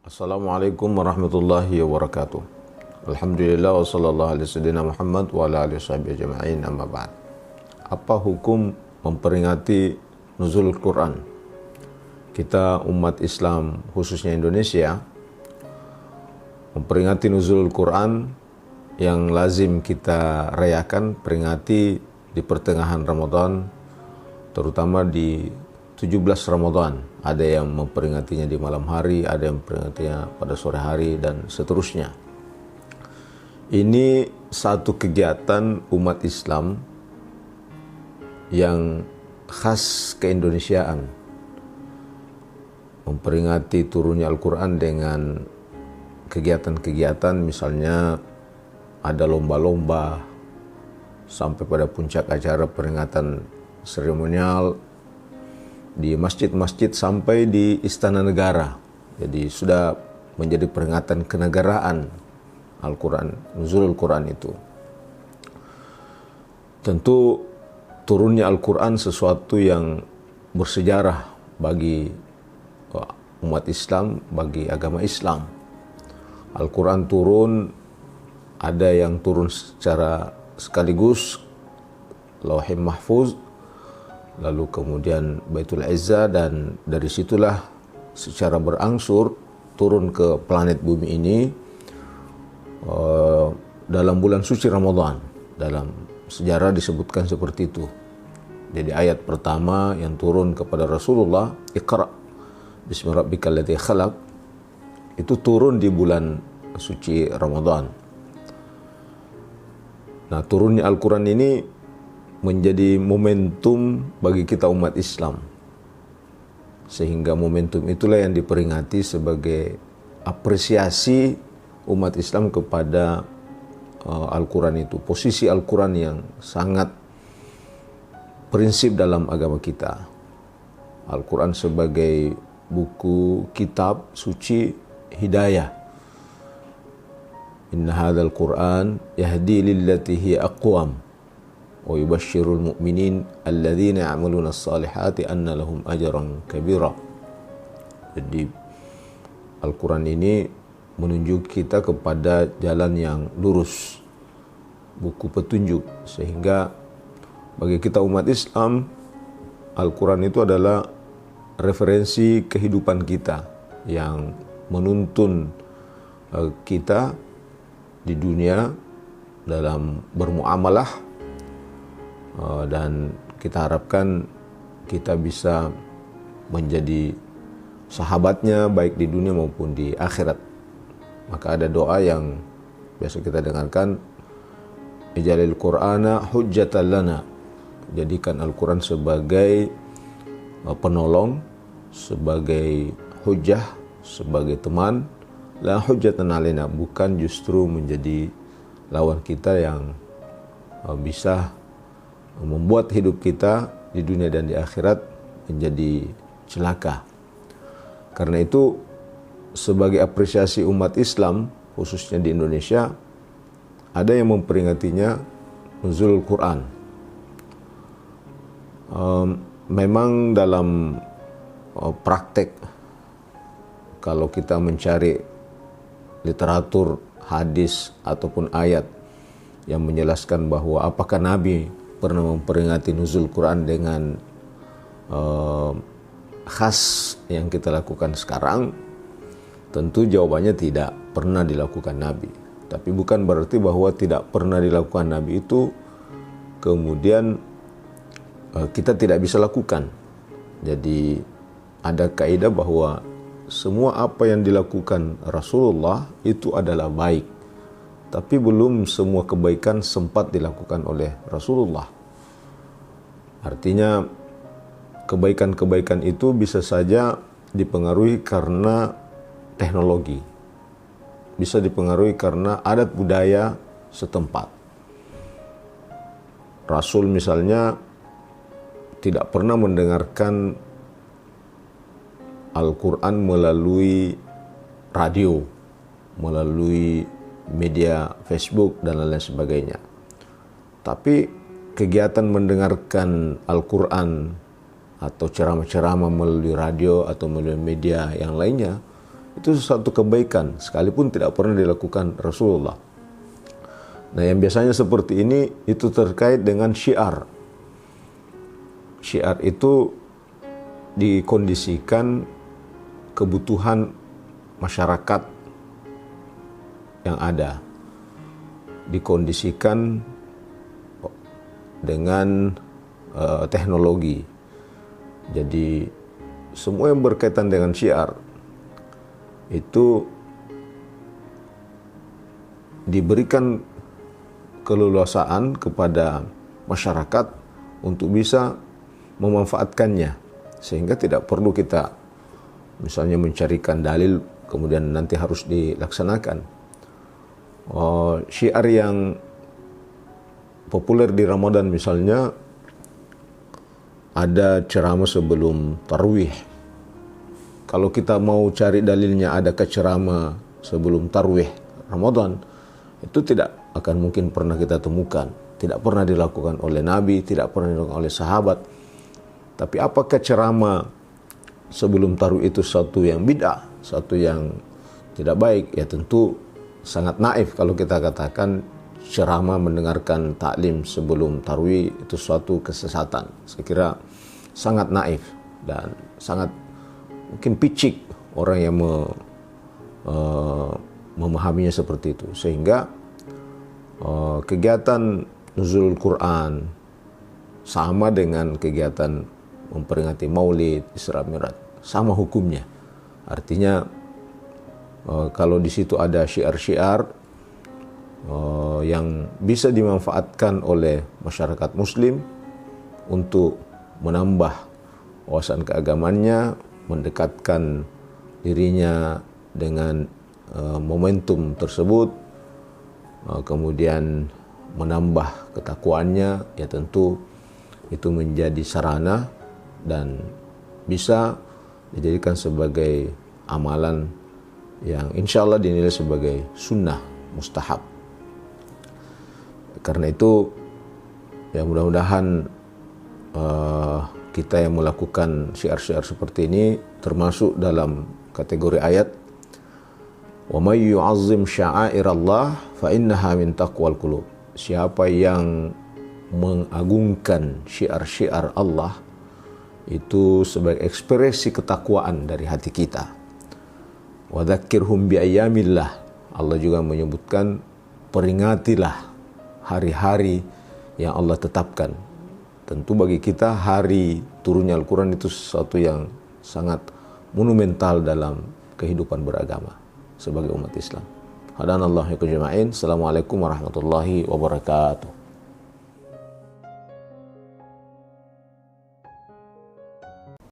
Assalamualaikum warahmatullahi wabarakatuh. Alhamdulillah wa sallallahu alaihi wasallam Muhammad wa ala alihi washabihi ajma'in, amma ba'd. Apa hukum memperingati nuzul Quran? Kita umat Islam khususnya Indonesia memperingati nuzul Quran yang lazim kita rayakan, peringati di pertengahan Ramadan, terutama di 17 Ramadan. Ada yang memperingatinya di malam hari, ada yang memperingatinya pada sore hari, dan seterusnya. Ini satu kegiatan umat Islam yang khas keindonesiaan. Memperingati turunnya Al-Quran dengan kegiatan-kegiatan, misalnya ada lomba-lomba, sampai pada puncak acara peringatan seremonial di masjid-masjid sampai di Istana Negara. Jadi sudah menjadi peringatan kenegaraan Al-Quran, nuzulul Quran itu. Tentu turunnya Al-Quran sesuatu yang bersejarah bagi umat Islam, bagi agama Islam. Al-Quran turun, ada yang turun secara sekaligus, Lauhul Mahfuz, lalu kemudian Baitul Izzah, dan dari situlah secara berangsur turun ke planet bumi ini dalam bulan suci Ramadan. Dalam sejarah disebutkan seperti itu. Jadi ayat pertama yang turun kepada Rasulullah, Iqra bismi rabbikal ladzi khalaq, itu turun di bulan suci Ramadan. Nah, turunnya Al-Quran ini menjadi momentum bagi kita umat Islam, sehingga momentum itulah yang diperingati sebagai apresiasi umat Islam kepada Al-Quran itu. Posisi Al-Quran yang sangat prinsip dalam agama kita. Al-Quran sebagai buku kitab suci hidayah. Inna hadzal Qur'an yahdi lillati hiya aqwam wa yubashshirul mu'minin alladzina ya'maluna as-salihati anna lahum ajran kabira. Jadi Al-Quran ini menunjuk kita kepada jalan yang lurus, buku petunjuk, sehingga bagi kita umat Islam, Al-Quran itu adalah referensi kehidupan kita yang menuntun kita di dunia dalam bermuamalah, dan kita harapkan kita bisa menjadi sahabatnya baik di dunia maupun di akhirat. Maka ada doa yang biasa kita dengarkan, ijalil Qur'ana hujjatan lana, jadikan Al-Quran sebagai penolong, sebagai hujjah, sebagai teman, la hujjatan alaina, bukan justru menjadi lawan kita yang bisa membuat hidup kita di dunia dan di akhirat menjadi celaka. Karena itu, sebagai apresiasi umat Islam khususnya di Indonesia, ada yang memperingatinya nuzul Quran. Memang dalam praktek, kalau kita mencari literatur hadis ataupun ayat yang menjelaskan bahwa apakah Nabi pernah memperingati nuzul Quran dengan khas yang kita lakukan sekarang, tentu jawabannya tidak pernah dilakukan Nabi. Tapi bukan berarti bahwa tidak pernah dilakukan Nabi itu kemudian kita tidak bisa lakukan. Jadi ada kaidah bahwa semua apa yang dilakukan Rasulullah itu adalah baik, tapi belum semua kebaikan sempat dilakukan oleh Rasulullah. Artinya kebaikan-kebaikan itu bisa saja dipengaruhi karena teknologi, bisa dipengaruhi karena adat budaya setempat. Rasul misalnya tidak pernah mendengarkan Al-Quran melalui radio, melalui media Facebook dan lain-lain sebagainya. Tapi kegiatan mendengarkan Al-Quran atau ceramah-ceramah melalui radio atau melalui media yang lainnya itu suatu kebaikan sekalipun tidak pernah dilakukan Rasulullah. Nah, yang biasanya seperti ini itu terkait dengan syiar. Syiar itu dikondisikan kebutuhan masyarakat yang ada, dikondisikan dengan teknologi. Jadi semua yang berkaitan dengan syiar itu diberikan keleluasaan kepada masyarakat untuk bisa memanfaatkannya, sehingga tidak perlu kita misalnya mencarikan dalil kemudian nanti harus dilaksanakan. Syiar yang populer di Ramadan misalnya ada ceramah sebelum tarawih. Kalau kita mau cari dalilnya adakah ceramah sebelum tarawih Ramadan, itu tidak akan mungkin pernah kita temukan. Tidak pernah dilakukan oleh Nabi, tidak pernah dilakukan oleh sahabat. Tapi apakah ceramah sebelum tarawih itu satu yang bid'ah, satu yang tidak baik? Ya tentu sangat naif kalau kita katakan ceramah mendengarkan taklim sebelum tarawih itu suatu kesesatan. Saya kira sangat naif dan sangat mungkin picik orang yang memahaminya seperti itu. Sehingga kegiatan nuzulul Quran sama dengan kegiatan memperingati Maulid, Isra Mi'raj, sama hukumnya. Artinya kalau di situ ada syiar-syiar yang bisa dimanfaatkan oleh masyarakat Muslim untuk menambah wawasan keagamannya, mendekatkan dirinya dengan momentum tersebut, kemudian menambah ketakwaannya, ya tentu itu menjadi sarana dan bisa dijadikan sebagai amalan yang insya Allah dinilai sebagai sunnah mustahab. Karena itu ya mudah-mudahan kita yang melakukan syiar-syiar seperti ini termasuk dalam kategori ayat wa may yu'azzim sya'airallah fa innaha min taqwal qulub. Siapa yang mengagungkan syiar-syiar Allah itu sebagai ekspresi ketakwaan dari hati kita. Wa dzakirhum bi ayyamillah. Allah juga menyebutkan peringatilah hari-hari yang Allah tetapkan. Tentu bagi kita hari turunnya Al-Quran itu sesuatu yang sangat monumental dalam kehidupan beragama sebagai umat Islam. Hadanallahu wa iyyakum ajma'in. Assalamualaikum warahmatullahi wabarakatuh.